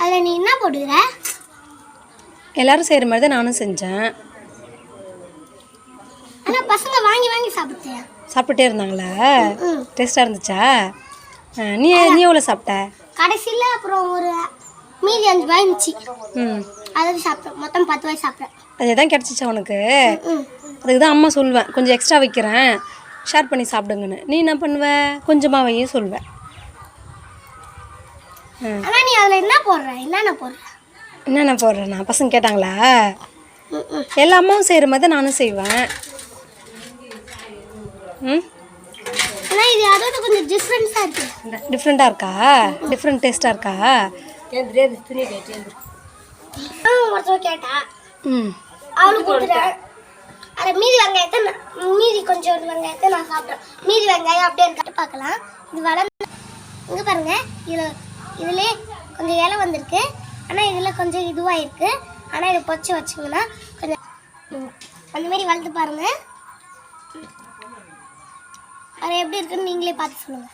அதில் நீ என்ன போடுகிற? எல்லாரும் செய்கிற மாதிரி தான் நானும் செஞ்சேன். ஆனால் பசங்க வாங்கி வாங்கி சாப்பிட்டே இருந்தாங்களா? டேஸ்ட்டாக இருந்துச்சா? நீ எவ்வளோ சாப்பிட்ட? கடைசியில் அப்புறம் ஒரு மீதி 5 ரூபாய் இருந்துச்சு. அதை சாப்பிட்டேன். மொத்தம் 10 ரூபாய் சாப்பிட்டேன். அதுதான் கிடச்சிச்சா உனக்கு? அதுக்கு தான் அம்மா சொல்லுவேன், கொஞ்சம் எக்ஸ்ட்ரா வைக்கிறேன், ஷேர் பண்ணி சாப்பிடுங்கன்னு. நீ என்ன பண்ணுவ? கொஞ்சமாக வையும் சொல்லுவேன். ஆனால் நீ அதில் என்னென்ன போடுறேன்? நான் பசங்க கேட்டாங்களா? எல்லா அம்மாவும் செய்கிற மாதிரி தான் நானும் செய்வேன். ஆனால் இது அதோட கொஞ்சம் டிஃப்ரெண்ட்டாக இருக்குது. டிஃப்ரெண்ட்டாக இருக்கா? டிஃப்ரெண்ட் டேஸ்ட்டாக இருக்கா? ஒருத்தர் கேட்டா அவளுக்கு கொடுத்துட்டேன். அதை மீதி கொஞ்சம் வெங்காயத்தை நான் சாப்பிட்டேன். மீதி வெங்காயம் அப்படியே இருக்கிட்டு பார்க்கலாம். இது வளர்ந்து இங்கே பாருங்க, இதுலேயே கொஞ்சம் இலை வந்திருக்கு. ஆனால் இதில் கொஞ்சம் இதுவாக இருக்குது. ஆனால் இதை பொச்சு வச்சிங்கன்னா கொஞ்சம் அந்தமாரி வளர்த்து பாருங்கள். அது எப்படி இருக்குன்னு நீங்களே பார்த்து சொல்லுங்கள்.